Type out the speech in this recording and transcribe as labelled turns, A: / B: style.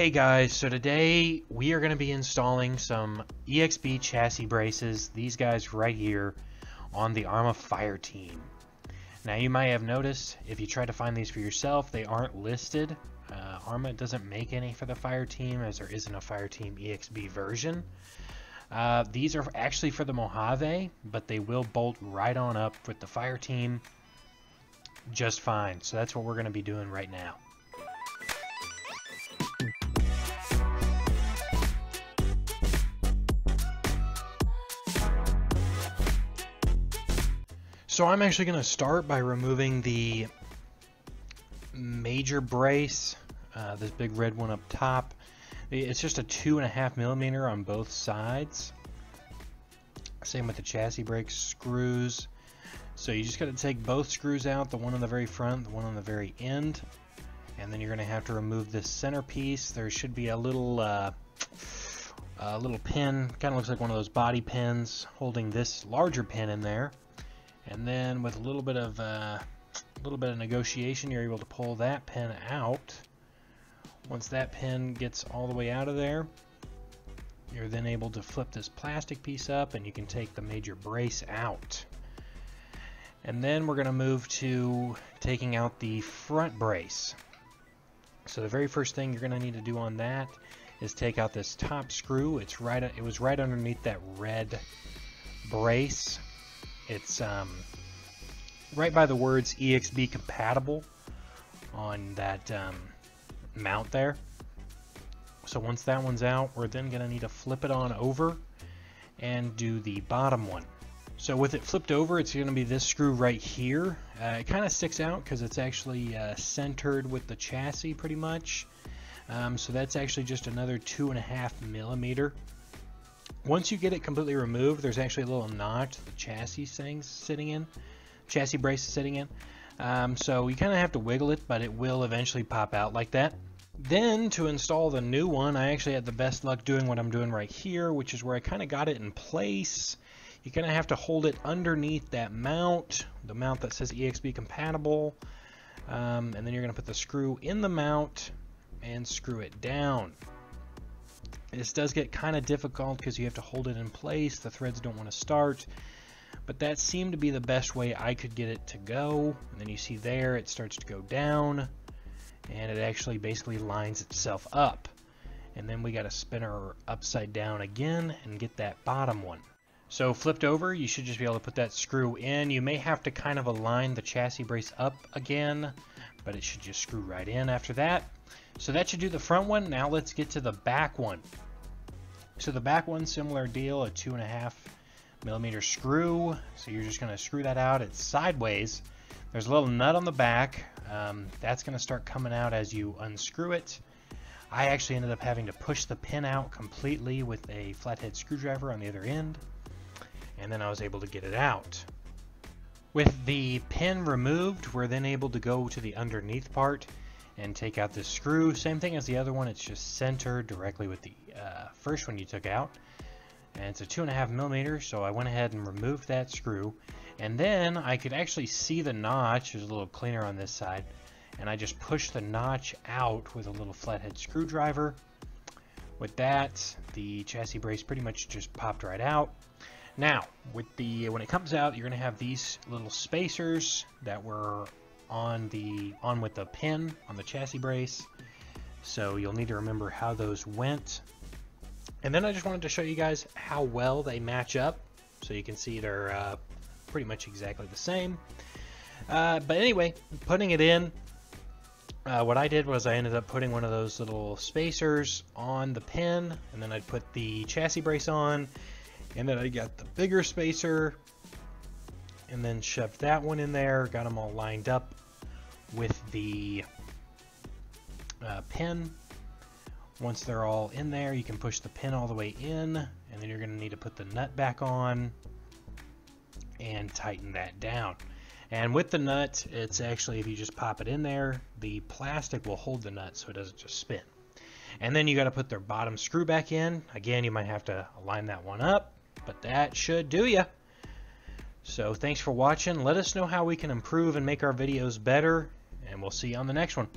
A: Hey guys, so today we are going to be installing some EXB chassis braces, these guys right here on the Arrma Fireteam. Now you might have noticed, if you try to find these for yourself, they aren't listed. Arrma doesn't make any for the Fireteam, as there isn't a Fireteam EXB version. These are actually for the Mojave, but they will bolt right on up with the Fireteam just fine. So that's what we're going to be doing right now. So I'm actually going to start by removing the major brace, this big red one up top. It's just a 2.5 millimeter on both sides. Same with the chassis brake screws. So you just got to take both screws out, the one on the very front, the one on the very end. And then you're going to have to remove this centerpiece. There should be a little pin, kind of looks like one of those body pins, holding this larger pin in there. And then with a little bit of negotiation, you're able to pull that pin out. Once that pin gets all the way out of there, you're then able to flip this plastic piece up and you can take the major brace out. And then we're going to move to taking out the front brace. So the very first thing you're going to need to do on that is take out this top screw. It was right underneath that red brace. It's right by the words EXB compatible on that mount there. So once that one's out, we're then going to need to flip it on over and do the bottom one. So with it flipped over, it's going to be this screw right here. It kind of sticks out because it's actually centered with the chassis pretty much. So that's actually just another 2.5 millimeter. Once you get it completely removed, there's actually a little notch the chassis brace is sitting in. So you kind of have to wiggle it, but it will eventually pop out like that. Then to install the new one, I actually had the best luck doing what I'm doing right here, which is where I kind of got it in place. You kind of have to hold it underneath that mount, the mount that says EXB compatible, and then you're going to put the screw in the mount and screw it down. This does get kind of difficult because you have to hold it in place. The threads don't want to start, but that seemed to be the best way I could get it to go. And then you see there it starts to go down, and it actually basically lines itself up. And then we got to spin her upside down again and get that bottom one. So flipped over, you should just be able to put that screw in. You may have to kind of align the chassis brace up again, but it should just screw right in after that. So that should do the front one. Now let's get to the back one. So the back one, similar deal, a 2.5 millimeter screw. So you're just going to screw that out. It's sideways. There's a little nut on the back. That's going to start coming out as you unscrew it. I actually ended up having to push the pin out completely with a flathead screwdriver on the other end. And then I was able to get it out. With the pin removed, we're then able to go to the underneath part and take out this screw. Same thing as the other one, it's just centered directly with the first one you took out. And it's a 2.5 millimeter, so I went ahead and removed that screw. And then I could actually see the notch. There's a little cleaner on this side. And I just pushed the notch out with a little flathead screwdriver. With that, the chassis brace pretty much just popped right out. Now, when it comes out, you're going to have these little spacers that were on with the pin on the chassis brace. So you'll need to remember how those went. And then I just wanted to show you guys how well they match up. So you can see they're pretty much exactly the same. But anyway, putting it in, what I did was I ended up putting one of those little spacers on the pin, and then I'd put the chassis brace on, and then I got the bigger spacer and then shoved that one in there, got them all lined up with the pin. Once they're all in there, you can push the pin all the way in, and then you're going to need to put the nut back on and tighten that down. And with the nut, it's actually, if you just pop it in there, the plastic will hold the nut so it doesn't just spin. And then you got to put their bottom screw back in. Again, you might have to line that one up, but that should do ya. So thanks for watching. Let us know how we can improve and make our videos better, and we'll see you on the next one.